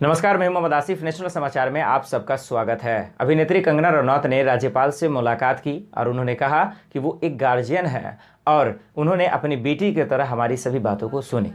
नमस्कार, मैं मोहम्मद आसिफ। नेशनल समाचार में आप सबका स्वागत है। अभिनेत्री कंगना रनौत ने राज्यपाल से मुलाकात की और उन्होंने कहा कि वो एक गार्जियन है और उन्होंने अपनी बेटी की तरह हमारी सभी बातों को सुनी।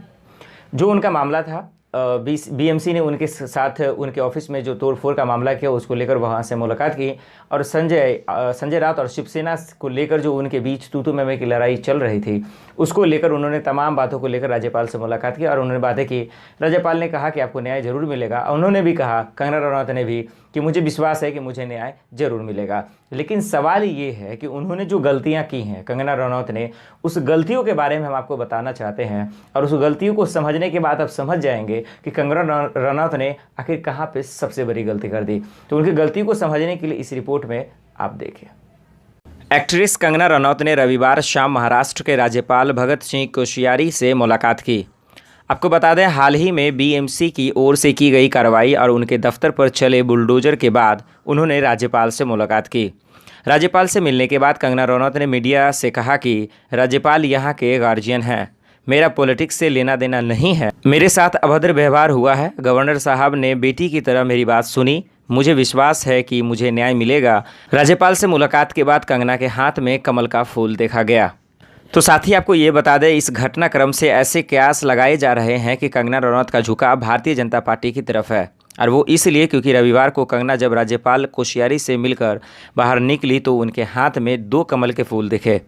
जो उनका मामला था, बीएमसी ने उनके साथ उनके ऑफिस में जो तोड़फोड़ का मामला किया उसको लेकर वहाँ से मुलाकात की और संजय राउत और शिवसेना को लेकर जो उनके बीच तू मैं की लड़ाई चल रही थी उसको लेकर उन्होंने तमाम बातों को लेकर राज्यपाल से मुलाकात की और उन्होंने बातें की। राज्यपाल ने कहा कि आपको न्याय जरूर मिलेगा। उन्होंने भी कहा, कंगना रनौत ने भी, कि मुझे विश्वास है कि मुझे न्याय जरूर मिलेगा। लेकिन सवाल ये है कि उन्होंने जो गलतियां की हैं कंगना रनौत ने, उस गलतियों के बारे में हम आपको बताना चाहते हैं और उस गलतियों को समझने के बाद आप समझ जाएंगे कि कंगना रनौत ने आखिर कहाँ पे सबसे बड़ी गलती कर दी। तो उनकी गलती को समझने के लिए इस रिपोर्ट में आप देखिए। एक्ट्रेस कंगना रनौत ने रविवार शाम महाराष्ट्र के राज्यपाल भगत सिंह कोश्यारी से मुलाकात की। आपको बता दें, हाल ही में बीएमसी की ओर से की गई कार्रवाई और उनके दफ्तर पर चले बुलडोजर के बाद उन्होंने राज्यपाल से मुलाकात की। राज्यपाल से मिलने के बाद कंगना रनौत ने मीडिया से कहा कि राज्यपाल यहाँ के गार्जियन हैं, मेरा पॉलिटिक्स से लेना देना नहीं है, मेरे साथ अभद्र व्यवहार हुआ है। गवर्नर साहब ने बेटी की तरह मेरी बात सुनी, मुझे विश्वास है कि मुझे न्याय मिलेगा। राज्यपाल से मुलाकात के बाद कंगना के हाथ में कमल का फूल देखा गया। तो साथ ही आपको ये बता दें, इस घटनाक्रम से ऐसे कयास लगाए जा रहे हैं कि कंगना रनौत का झुकाव भारतीय जनता पार्टी की तरफ है और वो इसलिए क्योंकि रविवार को कंगना जब राज्यपाल कोश्यारी से मिलकर बाहर निकली तो उनके हाथ में 2 कमल के फूल दिखे।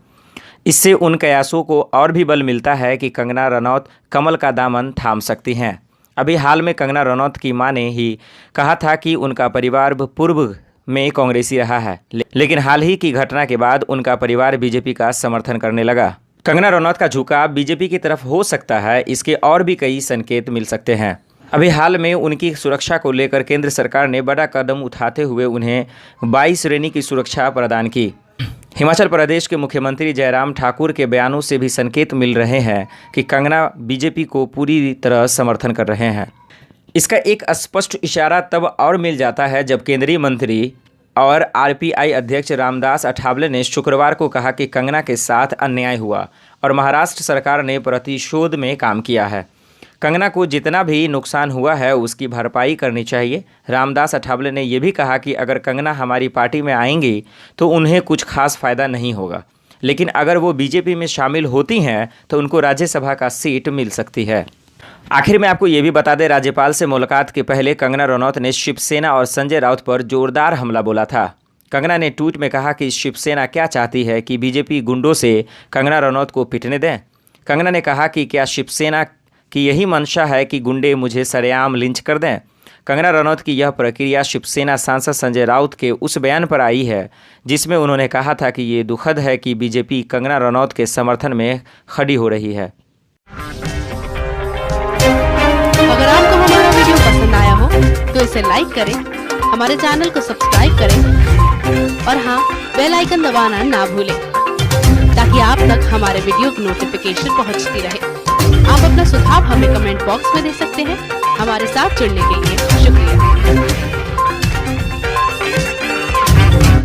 इससे उन कयासों को और भी बल मिलता है कि कंगना रनौत कमल का दामन थाम सकती हैं। अभी हाल में कंगना रनौत की मां ने ही कहा था कि उनका परिवार पूर्व में कांग्रेसी रहा है, लेकिन हाल ही की घटना के बाद उनका परिवार बीजेपी का समर्थन करने लगा। कंगना रनौत का झुकाव बीजेपी की तरफ हो सकता है, इसके और भी कई संकेत मिल सकते हैं। अभी हाल में उनकी सुरक्षा को लेकर केंद्र सरकार ने बड़ा कदम उठाते हुए उन्हें 22 श्रेणी की सुरक्षा प्रदान की। हिमाचल प्रदेश के मुख्यमंत्री जयराम ठाकुर के बयानों से भी संकेत मिल रहे हैं कि कंगना बीजेपी को पूरी तरह समर्थन कर रहे हैं। इसका एक स्पष्ट इशारा तब और मिल जाता है जब केंद्रीय मंत्री और आरपीआई अध्यक्ष रामदास अठावले ने शुक्रवार को कहा कि कंगना के साथ अन्याय हुआ और महाराष्ट्र सरकार ने प्रतिशोध में काम किया है। कंगना को जितना भी नुकसान हुआ है उसकी भरपाई करनी चाहिए। रामदास अठावले ने यह भी कहा कि अगर कंगना हमारी पार्टी में आएंगी तो उन्हें कुछ खास फायदा नहीं होगा, लेकिन अगर वो बीजेपी में शामिल होती हैं तो उनको राज्यसभा का सीट मिल सकती है। आखिर में आपको ये भी बता दें, राज्यपाल से मुलाकात के पहले कंगना रनौत ने शिवसेना और संजय राउत पर जोरदार हमला बोला था। कंगना ने ट्वीट में कहा कि शिवसेना क्या चाहती है कि बीजेपी गुंडों से कंगना रनौत को पिटने दें। कंगना ने कहा कि क्या शिवसेना की यही मंशा है कि गुंडे मुझे सरेआम लिंच कर दें। कंगना रनौत की यह प्रक्रिया शिवसेना सांसद संजय राउत के उस बयान पर आई है जिसमें उन्होंने कहा था कि ये दुखद है कि बीजेपी कंगना रनौत के समर्थन में खड़ी हो रही है। अगर आपको हमारा वीडियो पसंद आया हो तो इसे लाइक करें, हमारे चैनल को सब्सक्राइब करें और हाँ, बेल आइकन दबाना ना भूलें ताकि आप तक हमारे वीडियो की नोटिफिकेशन पहुंचती रहे। आप अपना सुझाव हमें कमेंट बॉक्स में दे सकते हैं। हमारे साथ जुड़ने के लिए शुक्रिया।